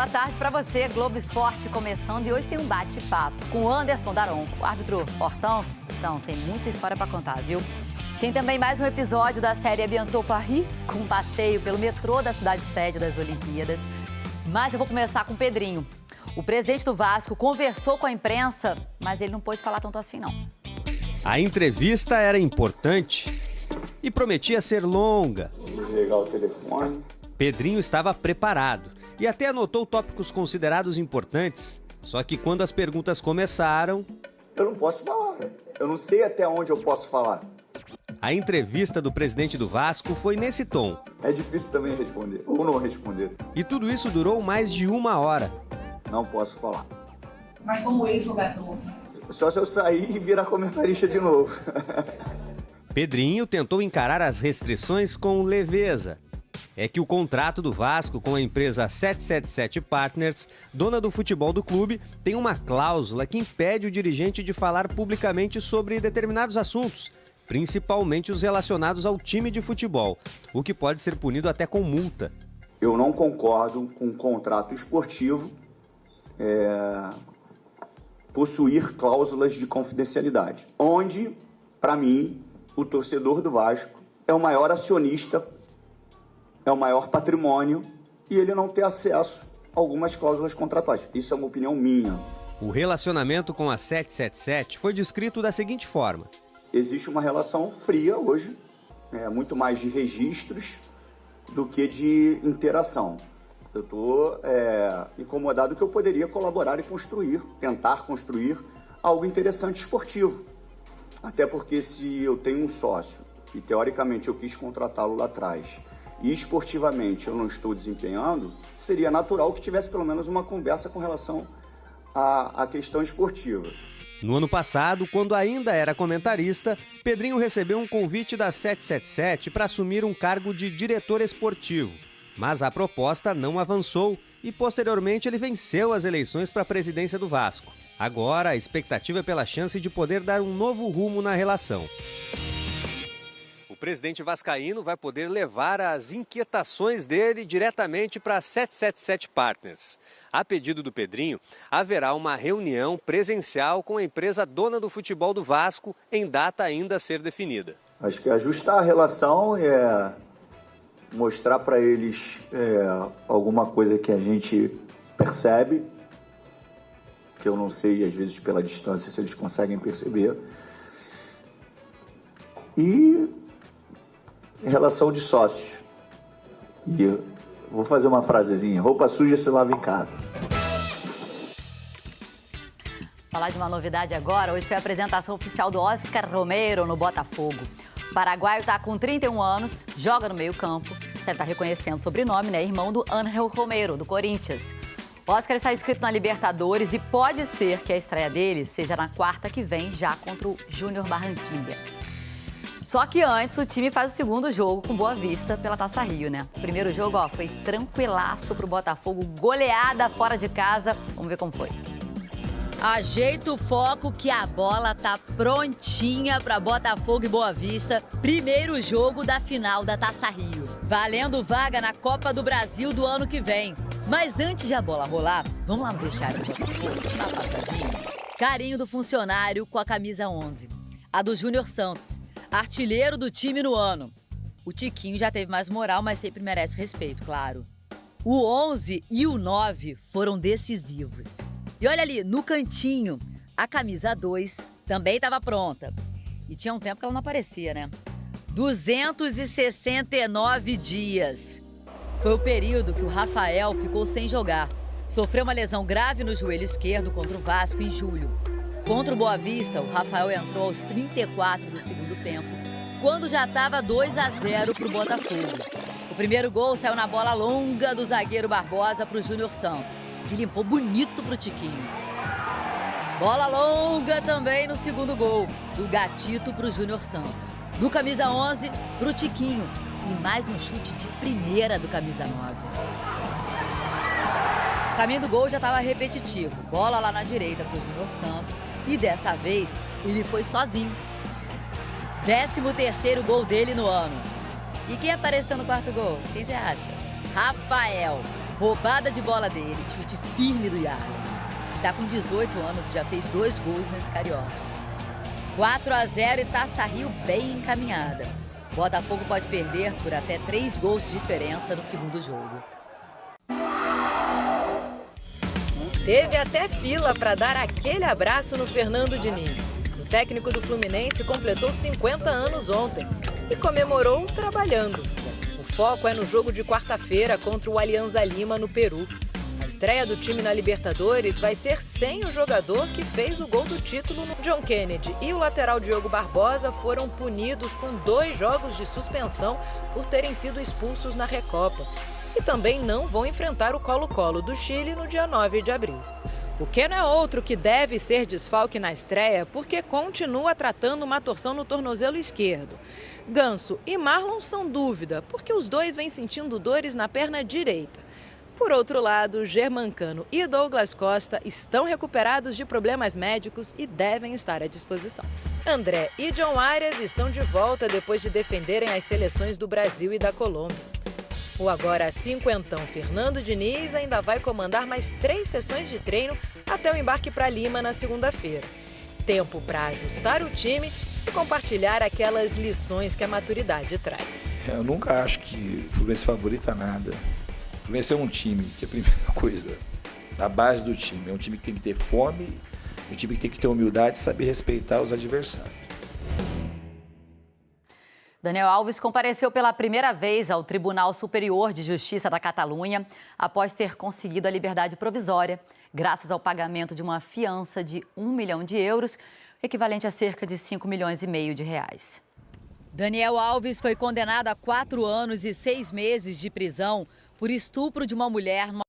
boa tarde para você. Globo Esporte começando e hoje tem um bate-papo com o Anderson Daronco, árbitro fortão. Então, tem muita história para contar, viu? Tem também mais um episódio da série Bientôt Paris, com um passeio pelo metrô da cidade-sede das Olimpíadas. Mas eu vou começar com o Pedrinho. O presidente do Vasco conversou com a imprensa, mas ele não pôde falar tanto assim, não. A entrevista era importante e prometia ser longa. Desligar o telefone. Pedrinho estava preparado e até anotou tópicos considerados importantes. Só que quando as perguntas começaram... Eu não posso falar, eu não sei até onde eu posso falar. A entrevista do presidente do Vasco foi nesse tom. É difícil também responder, ou não responder. E tudo isso durou mais de 1 hora. Não posso falar. Mas como ex-jogador? Só se eu sair e virar comentarista de novo. Pedrinho tentou encarar as restrições com leveza. É que o contrato do Vasco com a empresa 777 Partners, dona do futebol do clube, tem uma cláusula que impede o dirigente de falar publicamente sobre determinados assuntos, principalmente os relacionados ao time de futebol, o que pode ser punido até com multa. Eu não concordo com um contrato esportivo possuir cláusulas de confidencialidade, onde, para mim, o torcedor do Vasco é o maior acionista, é o maior patrimônio e ele não ter acesso a algumas cláusulas contratuais. Isso é uma opinião minha. O relacionamento com a 777 foi descrito da seguinte forma. Existe uma relação fria hoje, muito mais de registros do que de interação. Eu estou incomodado que eu poderia colaborar e tentar construir algo interessante esportivo. Até porque se eu tenho um sócio e teoricamente eu quis contratá-lo lá atrás e esportivamente eu não estou desempenhando, seria natural que tivesse pelo menos uma conversa com relação à questão esportiva. No ano passado, quando ainda era comentarista, Pedrinho recebeu um convite da 777 para assumir um cargo de diretor esportivo. Mas a proposta não avançou e, posteriormente, ele venceu as eleições para a presidência do Vasco. Agora, a expectativa é pela chance de poder dar um novo rumo na relação. O presidente vascaíno vai poder levar as inquietações dele diretamente para a 777 Partners. A pedido do Pedrinho, haverá uma reunião presencial com a empresa dona do futebol do Vasco em data ainda a ser definida. Acho que ajustar a relação mostrar para eles alguma coisa que a gente percebe, que eu não sei, às vezes, pela distância, se eles conseguem perceber. E relação de sócios. E eu vou fazer uma frasezinha: roupa suja se lava em casa. Falar de uma novidade agora, hoje foi a apresentação oficial do Oscar Romero no Botafogo. O paraguaio está com 31 anos, joga no meio-campo, você deve estar reconhecendo o sobrenome, né? Irmão do Ángel Romero, do Corinthians. O Oscar está inscrito na Libertadores e pode ser que a estreia dele seja na quarta que vem, já contra o Júnior Barranquilla. Só que antes o time faz o segundo jogo com Boa Vista pela Taça Rio, né? O primeiro jogo, foi tranquilaço pro Botafogo, goleada fora de casa. Vamos ver como foi. Ajeita o foco que a bola tá prontinha para Botafogo e Boa Vista. Primeiro jogo da final da Taça Rio. Valendo vaga na Copa do Brasil do ano que vem. Mas antes de a bola rolar, vamos lá no vestiário do Botafogo, na passadinha. Carinho do funcionário com a camisa 11. A do Júnior Santos, artilheiro do time no ano. O Tiquinho já teve mais moral, mas sempre merece respeito, claro. O 11 e o 9 foram decisivos. E olha ali, no cantinho, a camisa 2 também estava pronta. E tinha um tempo que ela não aparecia, né? 269 dias. Foi o período que o Rafael ficou sem jogar. Sofreu uma lesão grave no joelho esquerdo contra o Vasco em julho. Contra o Boa Vista, o Rafael entrou aos 34 do segundo tempo, quando já estava 2-0 para o Botafogo. O primeiro gol saiu na bola longa do zagueiro Barbosa para o Júnior Santos, que limpou bonito para o Tiquinho. Bola longa também no segundo gol, do Gatito para o Júnior Santos. Do camisa 11 para o Tiquinho. E mais um chute de primeira do camisa 9. O caminho do gol já estava repetitivo. Bola lá na direita para o Júnior Santos. E dessa vez, ele foi sozinho. 13º gol dele no ano. E quem apareceu no quarto gol? Quem você acha? Rafael. Roubada de bola dele, chute firme do Yarley. Tá com 18 anos e já fez 2 gols nesse Carioca. 4-0 e Taça Rio bem encaminhada. Botafogo pode perder por até 3 gols de diferença no segundo jogo. Teve até fila para dar aquele abraço no Fernando Diniz. O técnico do Fluminense completou 50 anos ontem e comemorou trabalhando. O foco é no jogo de quarta-feira contra o Alianza Lima, no Peru. A estreia do time na Libertadores vai ser sem o jogador que fez o gol do título no John Kennedy. E o lateral Diogo Barbosa foram punidos com 2 jogos de suspensão por terem sido expulsos na Recopa. E também não vão enfrentar o Colo-Colo do Chile no dia 9 de abril. O Keno é outro que deve ser desfalque na estreia porque continua tratando uma torção no tornozelo esquerdo. Ganso e Marlon são dúvida porque os dois vêm sentindo dores na perna direita. Por outro lado, Germancano e Douglas Costa estão recuperados de problemas médicos e devem estar à disposição. André e John Arias estão de volta depois de defenderem as seleções do Brasil e da Colômbia. O agora cinquentão Fernando Diniz ainda vai comandar mais 3 sessões de treino até o embarque para Lima na segunda-feira. Tempo para ajustar o time e compartilhar aquelas lições que a maturidade traz. Eu nunca acho que o Fluminense favorita nada. O Fluminense é um time que a primeira coisa, a base do time, é um time que tem que ter fome, um time que tem que ter humildade e saber respeitar os adversários. Daniel Alves compareceu pela primeira vez ao Tribunal Superior de Justiça da Catalunha após ter conseguido a liberdade provisória, graças ao pagamento de uma fiança de 1 milhão de euros, equivalente a cerca de 5,5 milhões de reais. Daniel Alves foi condenado a 4 anos e 6 meses de prisão por estupro de uma mulher em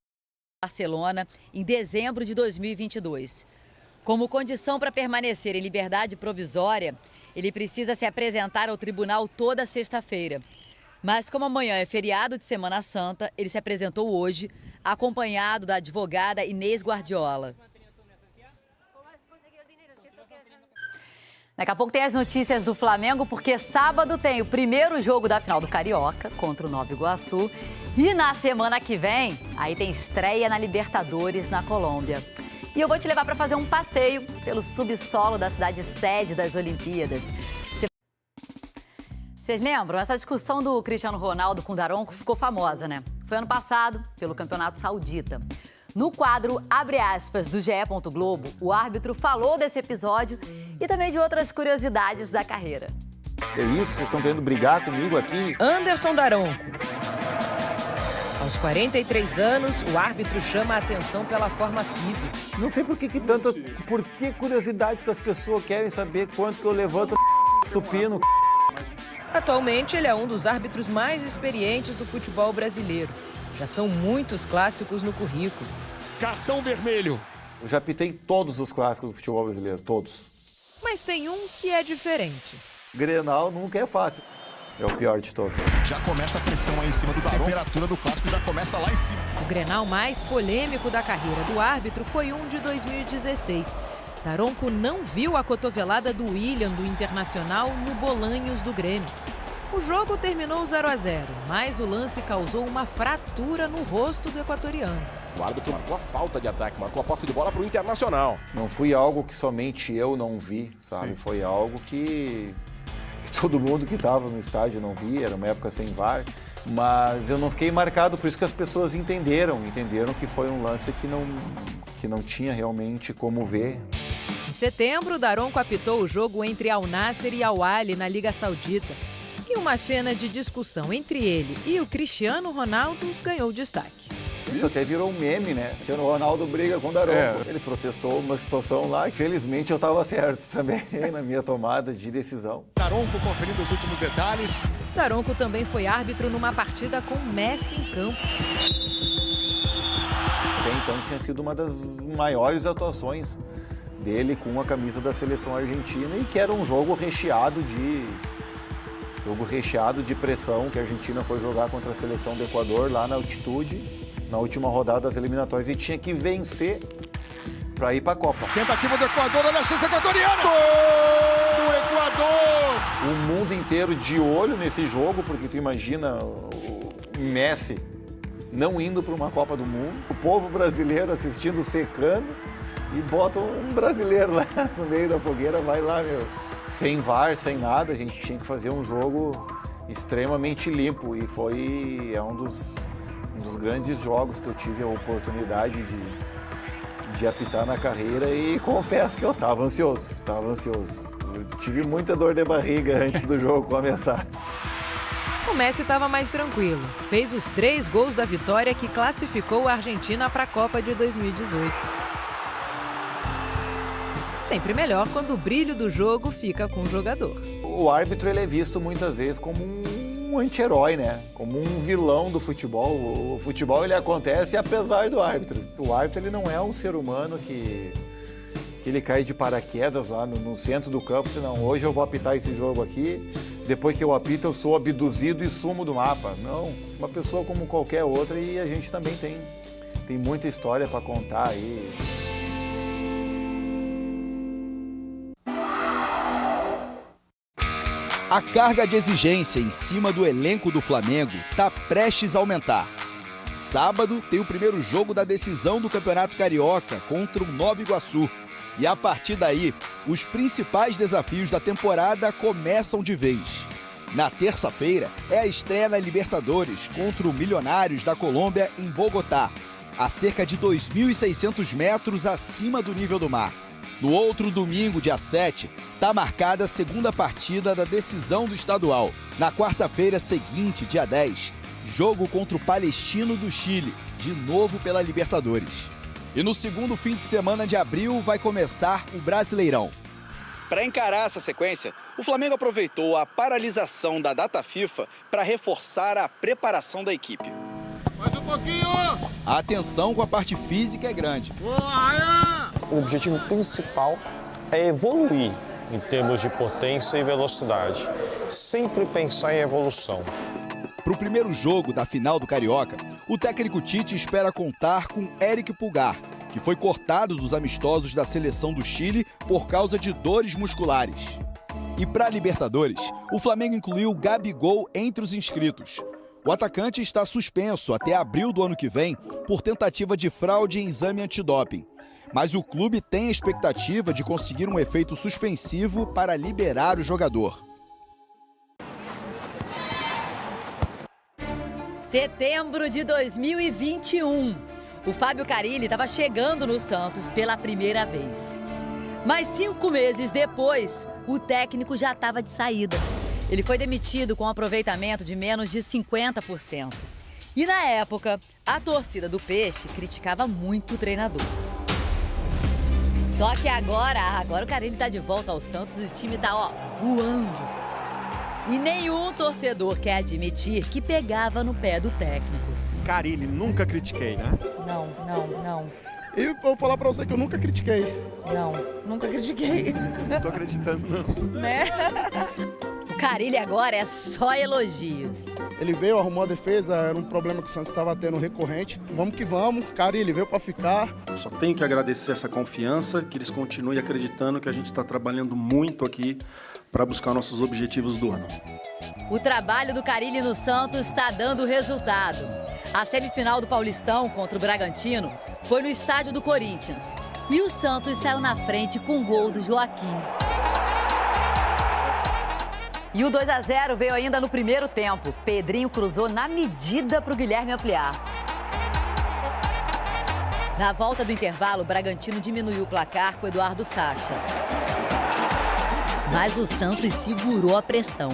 Barcelona em dezembro de 2022. Como condição para permanecer em liberdade provisória, ele precisa se apresentar ao tribunal toda sexta-feira. Mas como amanhã é feriado de Semana Santa, ele se apresentou hoje, acompanhado da advogada Inês Guardiola. Daqui a pouco tem as notícias do Flamengo, porque sábado tem o primeiro jogo da final do Carioca contra o Nova Iguaçu. E na semana que vem, aí tem estreia na Libertadores na Colômbia. E eu vou te levar para fazer um passeio pelo subsolo da cidade sede das Olimpíadas. Vocês lembram? Essa discussão do Cristiano Ronaldo com o Daronco ficou famosa, né? Foi ano passado, pelo Campeonato Saudita. No quadro Abre Aspas do GE. Globo, o árbitro falou desse episódio e também de outras curiosidades da carreira. É isso? Vocês estão querendo brigar comigo aqui? Anderson Daronco. Aos 43 anos, o árbitro chama a atenção pela forma física. Não sei por que curiosidade que as pessoas querem saber quanto que eu levanto supino. Atualmente, ele é um dos árbitros mais experientes do futebol brasileiro. Já são muitos clássicos no currículo. Cartão vermelho. Eu já pitei todos os clássicos do futebol brasileiro, todos. Mas tem um que é diferente. Grenal nunca é fácil. É o pior de todos. Já começa a pressão aí em cima do Daronco. A temperatura do clássico já começa lá em cima. O Grenal mais polêmico da carreira do árbitro foi um de 2016. Daronco não viu a cotovelada do William do Internacional no Bolanhos do Grêmio. O jogo terminou 0-0, mas o lance causou uma fratura no rosto do equatoriano. O árbitro marcou a falta de ataque, marcou a posse de bola para o Internacional. Não foi algo que somente eu não vi, sabe? Sim. Foi algo que todo mundo que estava no estádio não via, era uma época sem VAR. Mas eu não fiquei marcado, por isso que as pessoas entenderam que foi um lance que não tinha realmente como ver. Em setembro, Daronco apitou o jogo entre Al Nassr e Al Ahly na Liga Saudita. E uma cena de discussão entre ele e o Cristiano Ronaldo ganhou destaque. Isso até virou um meme, né? O Cristiano Ronaldo briga com o Daronco. Ele protestou uma situação lá e felizmente eu estava certo também na minha tomada de decisão. Daronco conferindo os últimos detalhes. Daronco também foi árbitro numa partida com Messi em campo. Até então tinha sido uma das maiores atuações dele com a camisa da seleção argentina e que era um jogo recheado de pressão, que a Argentina foi jogar contra a seleção do Equador lá na altitude, na última rodada das eliminatórias, e tinha que vencer para ir para a Copa. Tentativa do Equador, olha a chance equatoriana! Gol do Equador! O mundo inteiro de olho nesse jogo, porque tu imagina o Messi não indo para uma Copa do Mundo, o povo brasileiro assistindo secando e botam um brasileiro lá no meio da fogueira, vai lá, meu. Sem VAR, sem nada, a gente tinha que fazer um jogo extremamente limpo e foi um dos grandes jogos que eu tive a oportunidade de apitar na carreira e confesso que eu estava ansioso. Eu tive muita dor de barriga antes do jogo começar. O Messi estava mais tranquilo. Fez os 3 gols da vitória que classificou a Argentina para a Copa de 2018. Sempre melhor quando o brilho do jogo fica com o jogador. O árbitro ele é visto muitas vezes como um anti-herói, né? Como um vilão do futebol. O futebol ele acontece apesar do árbitro. O árbitro ele não é um ser humano que ele cai de paraquedas lá no centro do campo, senão hoje eu vou apitar esse jogo aqui, depois que eu apito eu sou abduzido e sumo do mapa. Não, uma pessoa como qualquer outra e a gente também tem muita história para contar aí. A carga de exigência em cima do elenco do Flamengo está prestes a aumentar. Sábado tem o primeiro jogo da decisão do Campeonato Carioca contra o Nova Iguaçu. E a partir daí, os principais desafios da temporada começam de vez. Na terça-feira é a estreia na Libertadores contra o Milionários da Colômbia em Bogotá, a cerca de 2.600 metros acima do nível do mar. No outro domingo, dia 7, está marcada a segunda partida da decisão do estadual. Na quarta-feira seguinte, dia 10, jogo contra o Palestino do Chile, de novo pela Libertadores. E no segundo fim de semana de abril vai começar o Brasileirão. Para encarar essa sequência, o Flamengo aproveitou a paralisação da data FIFA para reforçar a preparação da equipe. Mais um pouquinho! A atenção com a parte física é grande. O objetivo principal é evoluir em termos de potência e velocidade. Sempre pensar em evolução. Para o primeiro jogo da final do Carioca, o técnico Tite espera contar com Éric Pulgar, que foi cortado dos amistosos da seleção do Chile por causa de dores musculares. E para a Libertadores, o Flamengo incluiu Gabigol entre os inscritos. O atacante está suspenso até abril do ano que vem por tentativa de fraude em exame antidoping. Mas o clube tem a expectativa de conseguir um efeito suspensivo para liberar o jogador. Setembro de 2021. O Fábio Carille estava chegando no Santos pela primeira vez. Mas 5 meses depois, o técnico já estava de saída. Ele foi demitido com um aproveitamento de menos de 50%. E na época, a torcida do Peixe criticava muito o treinador. Só que agora o Carille está de volta ao Santos e o time está, voando. E nenhum torcedor quer admitir que pegava no pé do técnico. Carille, nunca critiquei, né? Não. E vou falar pra você que eu nunca critiquei. Nunca critiquei. Não tô acreditando, não. Né? O Carille agora é só elogios. Ele veio, arrumou a defesa, era um problema que o Santos estava tendo recorrente. Vamos que vamos, Carille veio para ficar. Só tenho que agradecer essa confiança, que eles continuem acreditando que a gente está trabalhando muito aqui para buscar nossos objetivos do ano. O trabalho do Carille no Santos está dando resultado. A semifinal do Paulistão contra o Bragantino foi no estádio do Corinthians. E o Santos saiu na frente com o gol do Joaquim. E o 2-0 veio ainda no primeiro tempo. Pedrinho cruzou na medida para o Guilherme ampliar. Na volta do intervalo, o Bragantino diminuiu o placar com o Eduardo Sacha. Mas o Santos segurou a pressão.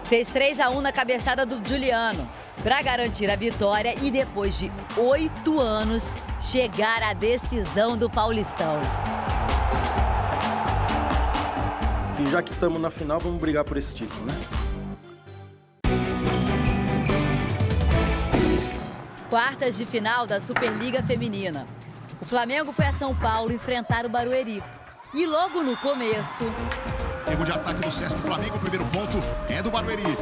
Fez 3-1 na cabeçada do Juliano para garantir a vitória e depois de 8 anos chegar à decisão do Paulistão. E já que estamos na final, vamos brigar por esse título, né? Quartas de final da Superliga Feminina. O Flamengo foi a São Paulo enfrentar o Barueri. E logo no começo... Erro de ataque do Sesc Flamengo, o primeiro ponto é do Barueri.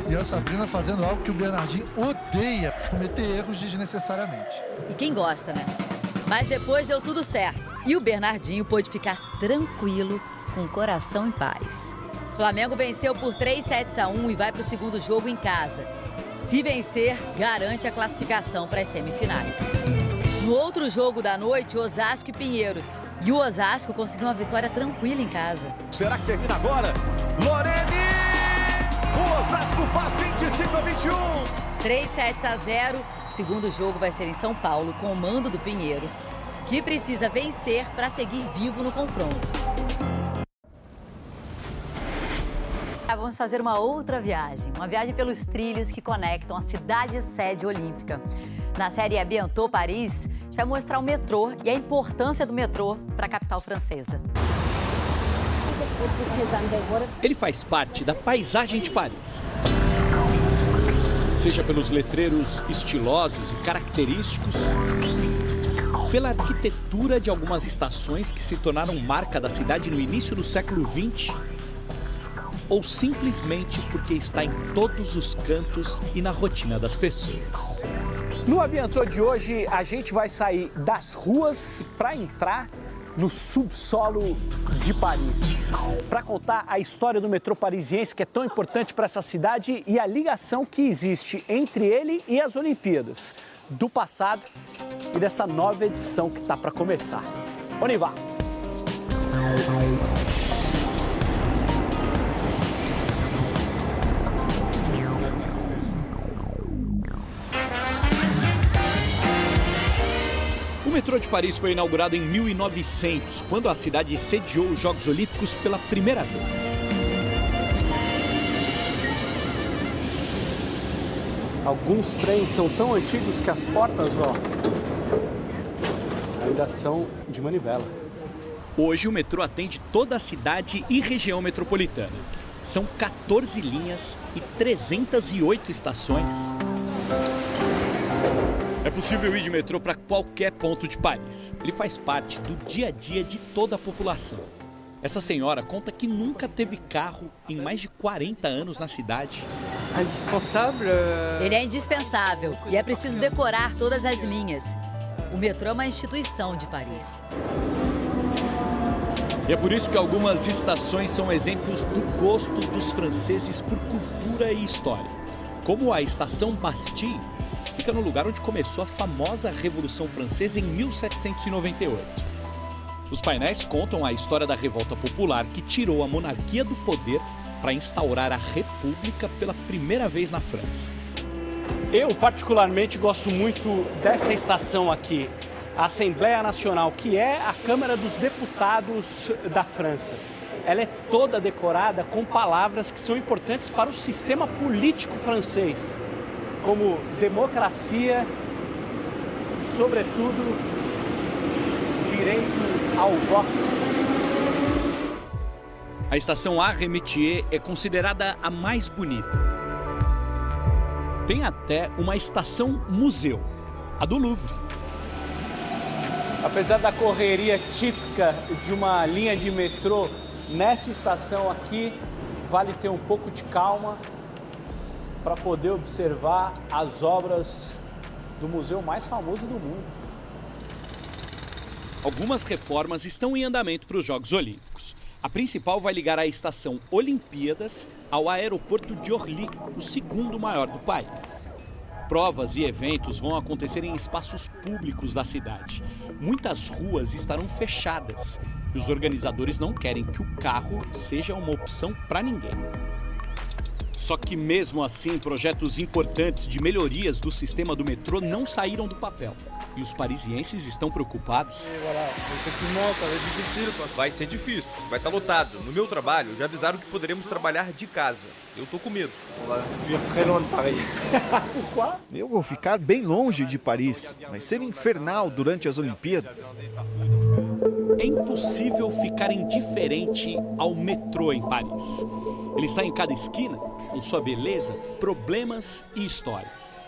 E a Sabrina fazendo algo que o Bernardinho odeia, cometer erros desnecessariamente. E quem gosta, né? Mas depois deu tudo certo. E o Bernardinho pôde ficar tranquilo, com o coração em paz. O Flamengo venceu por 3-1 e vai para o segundo jogo em casa. Se vencer, garante a classificação para as semifinais. No outro jogo da noite, Osasco e Pinheiros. E o Osasco conseguiu uma vitória tranquila em casa. Será que termina agora? Lorene! O Osasco faz 25-21. 3-0. O segundo jogo vai ser em São Paulo, com o mando do Pinheiros, que precisa vencer para seguir vivo no confronto. Vamos fazer uma outra viagem. Uma viagem pelos trilhos que conectam a cidade-sede olímpica. Na série Bientôt Paris, a gente vai mostrar o metrô e a importância do metrô para a capital francesa. Ele faz parte da paisagem de Paris. Seja pelos letreiros estilosos e característicos, pela arquitetura de algumas estações que se tornaram marca da cidade no início do século XX, ou simplesmente porque está em todos os cantos e na rotina das pessoas. No Bientôt de hoje, a gente vai sair das ruas para entrar no subsolo de Paris, para contar a história do metrô parisiense, que é tão importante para essa cidade, e a ligação que existe entre ele e as Olimpíadas, do passado e dessa nova edição que está para começar. On y va! O metrô de Paris foi inaugurado em 1900, quando a cidade sediou os Jogos Olímpicos pela primeira vez. Alguns trens são tão antigos que as portas, ainda são de manivela. Hoje o metrô atende toda a cidade e região metropolitana. São 14 linhas e 308 estações. É possível ir de metrô para qualquer ponto de Paris. Ele faz parte do dia a dia de toda a população. Essa senhora conta que nunca teve carro em mais de 40 anos na cidade. Ele é indispensável e é preciso decorar todas as linhas. O metrô é uma instituição de Paris. E é por isso que algumas estações são exemplos do gosto dos franceses por cultura e história. Como a Estação Bastille, fica no lugar onde começou a famosa Revolução Francesa em 1798. Os painéis contam a história da revolta popular que tirou a monarquia do poder para instaurar a república pela primeira vez na França. Eu, particularmente, gosto muito dessa estação aqui, a Assembleia Nacional, que é a Câmara dos Deputados da França. Ela é toda decorada com palavras que são importantes para o sistema político francês, como democracia, sobretudo, direito ao voto. A estação Arrêt-Métier é considerada a mais bonita. Tem até uma estação museu, a do Louvre. Apesar da correria típica de uma linha de metrô, nessa estação aqui vale ter um pouco de calma para poder observar as obras do museu mais famoso do mundo. Algumas reformas estão em andamento para os Jogos Olímpicos. A principal vai ligar a estação Olimpíadas ao aeroporto de Orly, o segundo maior do país. Provas e eventos vão acontecer em espaços públicos da cidade. Muitas ruas estarão fechadas e os organizadores não querem que o carro seja uma opção para ninguém. Só que mesmo assim, projetos importantes de melhorias do sistema do metrô não saíram do papel. E os parisienses estão preocupados. Vai ser difícil, vai estar lotado. No meu trabalho, já avisaram que poderemos trabalhar de casa. Eu tô com medo. Eu vou ficar bem longe de Paris. Vai ser infernal durante as Olimpíadas. É impossível ficar indiferente ao metrô em Paris. Ele está em cada esquina, com sua beleza, problemas e histórias.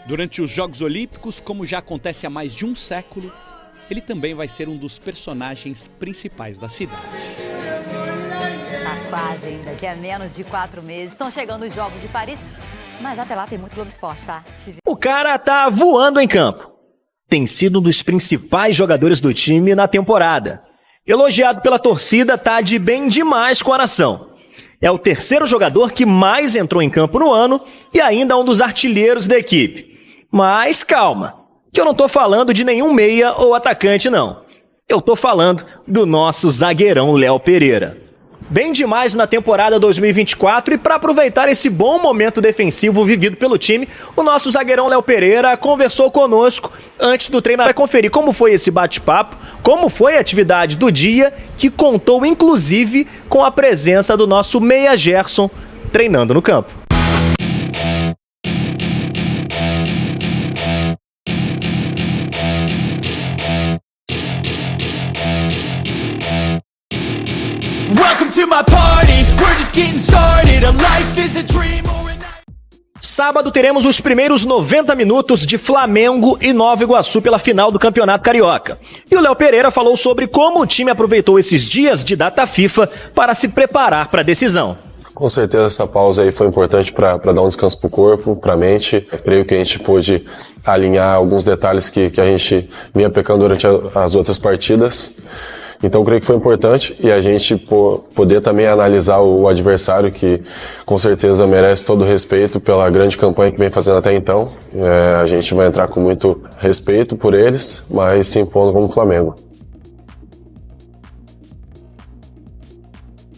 Durante os Jogos Olímpicos, como já acontece há mais de um século, ele também vai ser um dos personagens principais da cidade. Tá quase ainda, daqui a menos de 4 meses. Estão chegando os Jogos de Paris, mas até lá tem muito Globo Esporte, tá? O cara tá voando em campo. Tem sido um dos principais jogadores do time na temporada. Elogiado pela torcida, tá de bem demais com a nação. É o terceiro jogador que mais entrou em campo no ano e ainda um dos artilheiros da equipe. Mas calma, que eu não tô falando de nenhum meia ou atacante, não. Eu tô falando do nosso zagueirão Léo Pereira. Bem demais na temporada 2024 e para aproveitar esse bom momento defensivo vivido pelo time, o nosso zagueirão Léo Pereira conversou conosco antes do treino. Vai conferir como foi esse bate-papo, como foi a atividade do dia, que contou inclusive com a presença do nosso meia Gerson treinando no campo. Sábado teremos os primeiros 90 minutos de Flamengo e Nova Iguaçu pela final do Campeonato Carioca. E o Léo Pereira falou sobre como o time aproveitou esses dias de data FIFA para se preparar para a decisão. Com certeza essa pausa aí foi importante para dar um descanso para o corpo, para a mente. Creio que a gente pôde alinhar alguns detalhes que a gente vinha pecando durante as outras partidas. Então creio que foi importante e a gente poder também analisar o adversário, que com certeza merece todo o respeito pela grande campanha que vem fazendo até então. A gente vai entrar com muito respeito por eles, mas se impondo como Flamengo.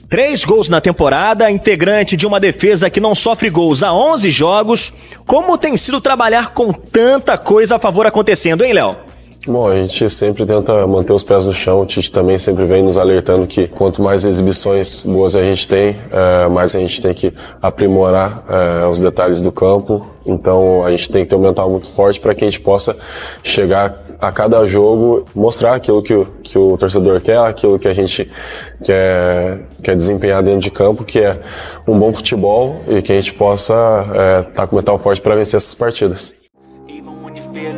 3 gols na temporada, integrante de uma defesa que não sofre gols há 11 jogos. Como tem sido trabalhar com tanta coisa a favor acontecendo, hein, Léo? Bom, a gente sempre tenta manter os pés no chão. O Tite também sempre vem nos alertando que quanto mais exibições boas a gente tem, mais a gente tem que aprimorar os detalhes do campo. Então a gente tem que ter um mental muito forte para que a gente possa chegar a cada jogo, mostrar aquilo que o torcedor quer, aquilo que a gente quer desempenhar dentro de campo, que é um bom futebol, e que a gente possa estar com o mental forte para vencer essas partidas.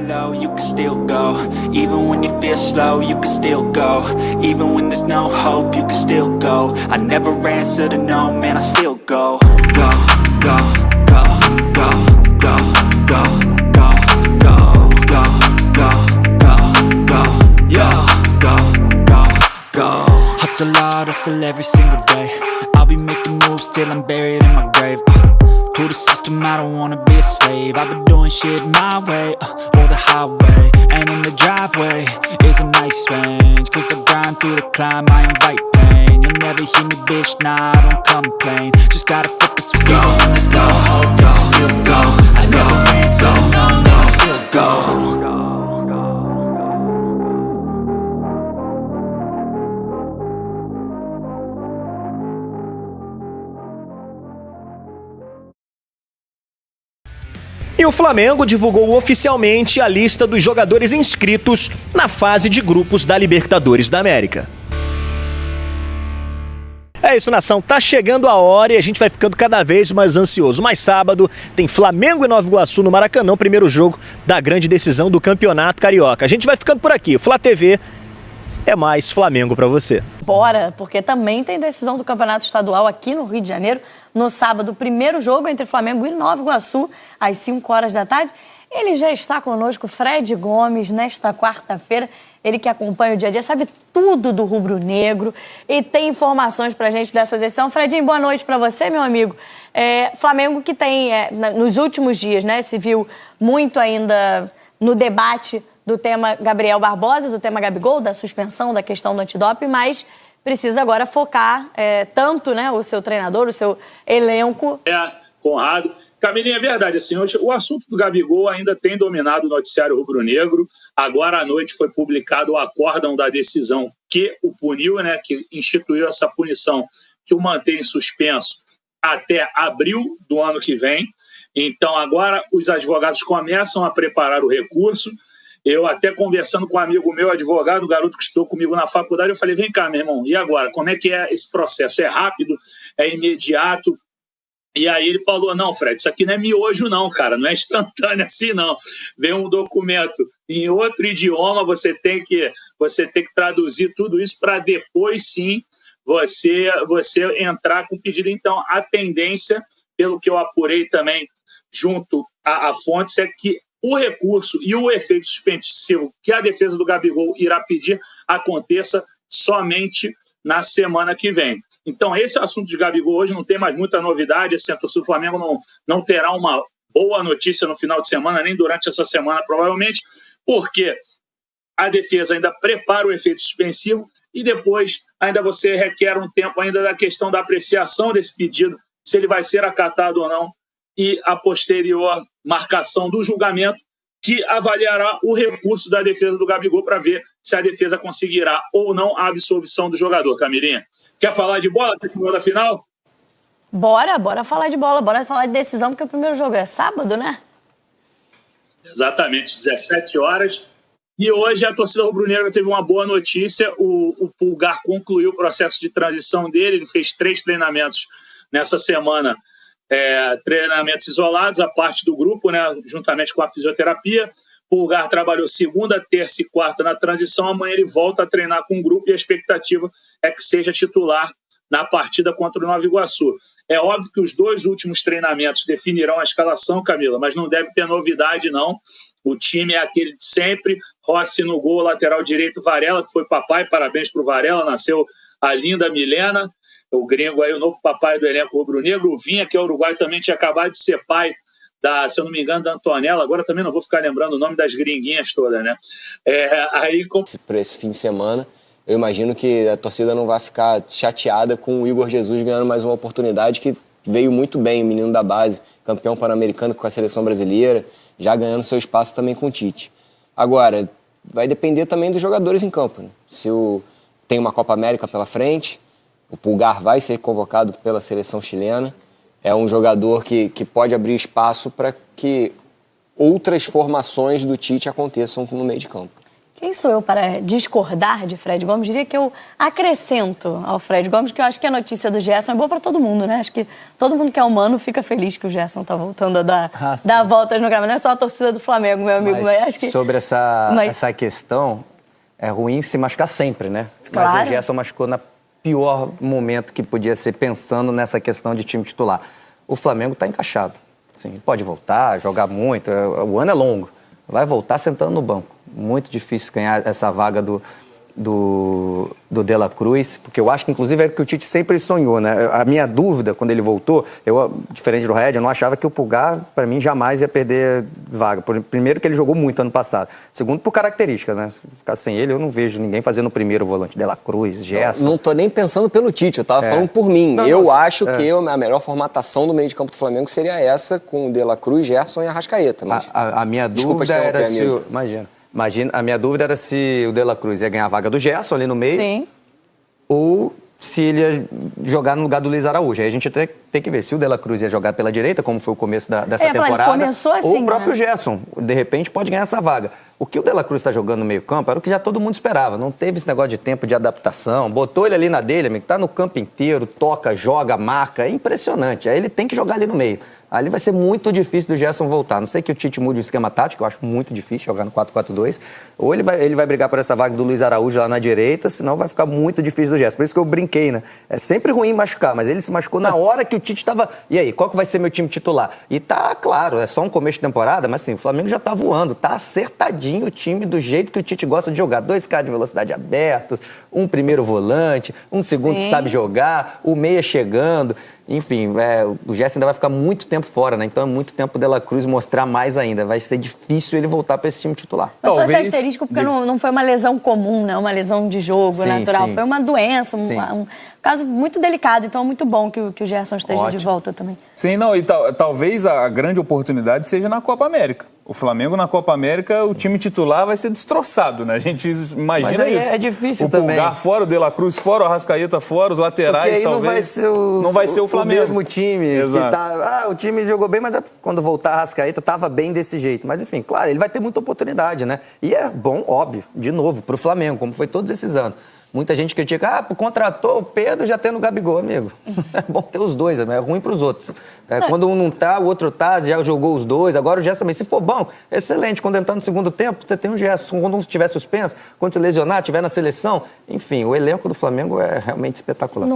Low, you can still go. Even when you feel slow, you can still go. Even when there's no hope, you can still go. I never answer to no, man, I still go. Go, go, go, go, go, go, go, go, go, go, go, go, go, go, go. Hustle hard, hustle every single day. I'll be making moves till I'm buried in my grave. To the system, I don't wanna be a slave. I've been doing shit my way, or the highway. And in the driveway is a nice range. Cause I grind through the climb, I invite pain. You'll never hear me, bitch, nah, I don't complain. Just gotta flip the switch. Go, there's no hope, you can still go. I never answer, no, no, I still go. E o Flamengo divulgou oficialmente a lista dos jogadores inscritos na fase de grupos da Libertadores da América. É isso, nação. Tá chegando a hora e a gente vai ficando cada vez mais ansioso. Mas sábado tem Flamengo e Nova Iguaçu no Maracanã, primeiro jogo da grande decisão do Campeonato Carioca. A gente vai ficando por aqui. O Flá TV é mais Flamengo pra você. Bora, porque também tem decisão do Campeonato Estadual aqui no Rio de Janeiro. No sábado, primeiro jogo entre Flamengo e Nova Iguaçu, às 5 horas da tarde. Ele já está conosco, Fred Gomes, nesta quarta-feira. Ele que acompanha o dia a dia, sabe tudo do rubro-negro e tem informações pra gente dessa decisão. Fredinho, boa noite pra você, meu amigo. Flamengo que tem, nos últimos dias, né, se viu muito ainda no debate do tema Gabriel Barbosa, do tema Gabigol, da suspensão, da questão do antidoping, mas precisa agora focar tanto, né, o seu treinador, o seu elenco. Conrado. Camilinha, é verdade, assim, hoje o assunto do Gabigol ainda tem dominado o noticiário rubro-negro. Agora à noite foi publicado o acórdão da decisão que o puniu, né, que instituiu essa punição, que o mantém suspenso até abril do ano que vem. Então agora os advogados começam a preparar o recurso. Eu até conversando com um amigo meu, advogado, um garoto que estudou comigo na faculdade, eu falei, vem cá, meu irmão, e agora? Como é que é esse processo? É rápido? É imediato? E aí ele falou, não, Fred, isso aqui não é miojo não, cara, não é instantâneo assim não. Vem um documento em outro idioma, você tem que traduzir tudo isso para depois sim você entrar com o pedido. Então a tendência, pelo que eu apurei também junto a fontes, é que o recurso e o efeito suspensivo que a defesa do Gabigol irá pedir aconteça somente na semana que vem. Então, esse assunto de Gabigol hoje não tem mais muita novidade. Assim, a torcida do Flamengo não terá uma boa notícia no final de semana, nem durante essa semana, provavelmente, porque a defesa ainda prepara o efeito suspensivo e depois ainda você requer um tempo ainda da questão da apreciação desse pedido, se ele vai ser acatado ou não, e a posterior marcação do julgamento, que avaliará o recurso da defesa do Gabigol para ver se a defesa conseguirá ou não a absolvição do jogador. Camilinha, quer falar de bola até o da final? Bora falar de bola, bora falar de decisão, porque o primeiro jogo é sábado, né? Exatamente, 17 horas. E hoje a torcida rubro-negra teve uma boa notícia. O Pulgar concluiu o processo de transição dele. Ele fez 3 treinamentos nessa semana, treinamentos isolados, a parte do grupo, né, juntamente com a fisioterapia. Pulgar trabalhou segunda, terça e quarta na transição. Amanhã ele volta a treinar com o grupo e a expectativa é que seja titular na partida contra o Nova Iguaçu. É óbvio que os 2 últimos treinamentos definirão a escalação, Camila, mas não deve ter novidade, não. O time é aquele de sempre. Rossi no gol, lateral direito, Varela, que foi papai, parabéns para o Varela, nasceu a linda Milena, o gringo aí, o novo papai do elenco rubro-negro. O Vinha, que é uruguaio, também tinha acabado de ser pai se eu não me engano, da Antonella. Agora também não vou ficar lembrando o nome das gringuinhas todas, né? Para esse fim de semana, eu imagino que a torcida não vai ficar chateada com o Igor Jesus ganhando mais uma oportunidade, que veio muito bem, o menino da base, campeão pan-americano com a seleção brasileira, já ganhando seu espaço também com o Tite. Agora, vai depender também dos jogadores em campo, né? Tem uma Copa América pela frente, o Pulgar vai ser convocado pela seleção chilena, é um jogador que pode abrir espaço para que outras formações do Tite aconteçam no meio de campo. Quem sou eu para discordar de Fred Gomes? Diria que eu acrescento ao Fred Gomes, que eu acho que a notícia do Gerson é boa para todo mundo, né? Acho que todo mundo que é humano fica feliz que o Gerson está voltando a dar voltas no gramado. Não é só a torcida do Flamengo, meu amigo. Mas acho que... Sobre essa questão, é ruim se machucar sempre, né? Claro. Mas o Gerson machucou na pior momento que podia ser, pensando nessa questão de time titular. O Flamengo está encaixado. Assim, pode voltar, jogar muito, o ano é longo. Vai voltar sentando no banco. Muito difícil ganhar essa vaga do De La Cruz, porque eu acho que, inclusive, é o que o Tite sempre sonhou, né? A minha dúvida, quando ele voltou, diferente do Red, eu não achava que o Pulgar, para mim, jamais ia perder vaga. Primeiro, que ele jogou muito ano passado. Segundo, por características, né? Se ficar sem ele, eu não vejo ninguém fazendo o primeiro volante. De La Cruz, Gerson. Não tô nem pensando pelo Tite, eu tava falando por mim. Eu acho que a melhor formatação do meio de campo do Flamengo seria essa, com o De La Cruz, Gerson e Arrascaeta. Mas... A minha dúvida era se... Imagina, a minha dúvida era se o De La Cruz ia ganhar a vaga do Gerson ali no meio. Sim. Ou se ele ia jogar no lugar do Luiz Araújo. Aí a gente tem que ver se o De La Cruz ia jogar pela direita, como foi o começo dessa temporada, começou assim, ou o próprio né? Gerson, de repente, pode ganhar essa vaga. O que o De La Cruz está jogando no meio campo era o que já todo mundo esperava. Não teve esse negócio de tempo de adaptação. Botou ele ali na dele, amigo, tá no campo inteiro, toca, joga, marca. É impressionante. Aí ele tem que jogar ali no meio. Ali vai ser muito difícil do Gerson voltar. Não sei que o Tite mude o esquema tático, eu acho muito difícil jogar no 4-4-2. Ou ele vai brigar por essa vaga do Luiz Araújo lá na direita, senão vai ficar muito difícil do Gerson. Por isso que eu brinquei, né? É sempre ruim machucar, mas ele se machucou na hora que o Tite estava... E aí, qual que vai ser meu time titular? E tá, claro, é só um começo de temporada, mas assim, o Flamengo já tá voando, tá acertadinho o time do jeito que o Tite gosta de jogar. 2 caras de velocidade abertos, um primeiro volante, um segundo que sabe jogar, o meia chegando... Enfim, o Gerson ainda vai ficar muito tempo fora, né? Então é muito tempo o De La Cruz mostrar mais ainda. Vai ser difícil ele voltar para esse time titular. Mas foi asterístico porque não foi uma lesão comum, né? Uma lesão de jogo natural. Sim. Foi uma doença, um caso muito delicado. Então é muito bom que o Gerson esteja de volta também. Sim, não, e talvez a grande oportunidade seja na Copa América. O Flamengo na Copa América, o time titular vai ser destroçado, né? A gente imagina mas isso. É difícil também. O Pulgar fora, o De La Cruz fora, o Arrascaeta fora, os laterais porque aí talvez. Não vai ser o Flamengo. O mesmo time. Exato. O time jogou bem, mas quando voltar a Arrascaeta estava bem desse jeito. Mas enfim, claro, ele vai ter muita oportunidade, né? E é bom, óbvio, de novo, para o Flamengo, como foi todos esses anos. Muita gente critica, contratou o Pedro já tendo o Gabigol, amigo. É bom ter os dois, é ruim para os outros. Quando um não tá, o outro tá, já jogou os dois. Agora o Gerson também, se for bom, excelente. Quando entrar no segundo tempo, você tem o Gerson. Quando um estiver suspenso, quando se lesionar, estiver na seleção. Enfim, o elenco do Flamengo é realmente espetacular.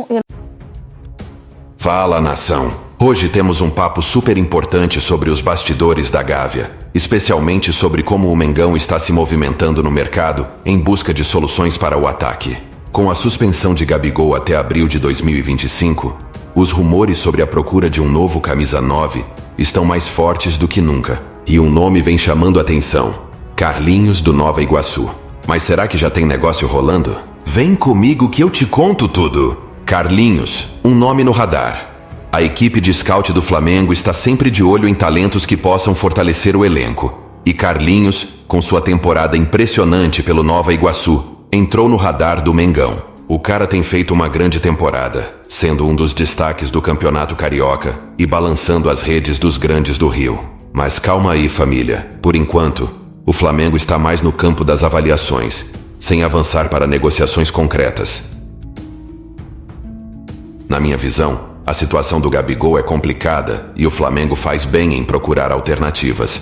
Fala, nação. Hoje temos um papo super importante sobre os bastidores da Gávea, especialmente sobre como o Mengão está se movimentando no mercado em busca de soluções para o ataque. Com a suspensão de Gabigol até abril de 2025, os rumores sobre a procura de um novo camisa 9 estão mais fortes do que nunca. E um nome vem chamando a atenção: Carlinhos do Nova Iguaçu. Mas será que já tem negócio rolando? Vem comigo que eu te conto tudo. Carlinhos, um nome no radar. A equipe de scout do Flamengo está sempre de olho em talentos que possam fortalecer o elenco. E Carlinhos, com sua temporada impressionante pelo Nova Iguaçu, entrou no radar do Mengão. O cara tem feito uma grande temporada, sendo um dos destaques do Campeonato Carioca e balançando as redes dos grandes do Rio. Mas calma aí, família. Por enquanto, o Flamengo está mais no campo das avaliações, sem avançar para negociações concretas. Na minha visão, a situação do Gabigol é complicada e o Flamengo faz bem em procurar alternativas.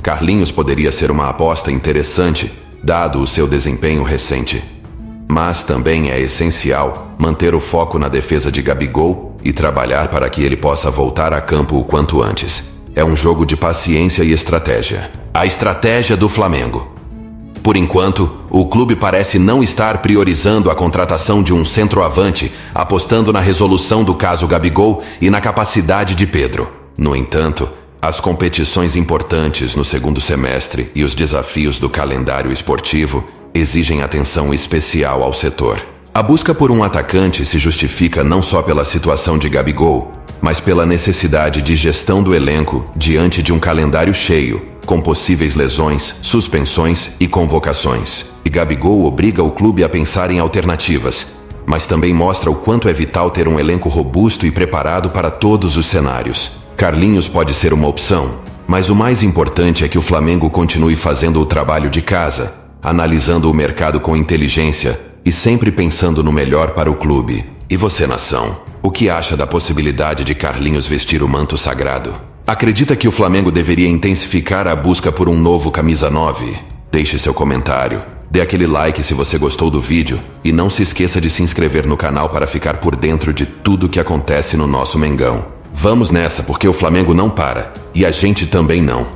Carlinhos poderia ser uma aposta interessante, dado o seu desempenho recente. Mas também é essencial manter o foco na defesa de Gabigol e trabalhar para que ele possa voltar a campo o quanto antes. É um jogo de paciência e estratégia. A estratégia do Flamengo. Por enquanto, o clube parece não estar priorizando a contratação de um centroavante, apostando na resolução do caso Gabigol e na capacidade de Pedro. No entanto, as competições importantes no segundo semestre e os desafios do calendário esportivo exigem atenção especial ao setor. A busca por um atacante se justifica não só pela situação de Gabigol, mas pela necessidade de gestão do elenco diante de um calendário cheio, com possíveis lesões, suspensões e convocações. E Gabigol obriga o clube a pensar em alternativas, mas também mostra o quanto é vital ter um elenco robusto e preparado para todos os cenários. Carlinhos pode ser uma opção, mas o mais importante é que o Flamengo continue fazendo o trabalho de casa, analisando o mercado com inteligência e sempre pensando no melhor para o clube. E você, nação? O que acha da possibilidade de Carlinhos vestir o manto sagrado? Acredita que o Flamengo deveria intensificar a busca por um novo camisa 9? Deixe seu comentário, dê aquele like se você gostou do vídeo e não se esqueça de se inscrever no canal para ficar por dentro de tudo que acontece no nosso Mengão. Vamos nessa, porque o Flamengo não para e a gente também não.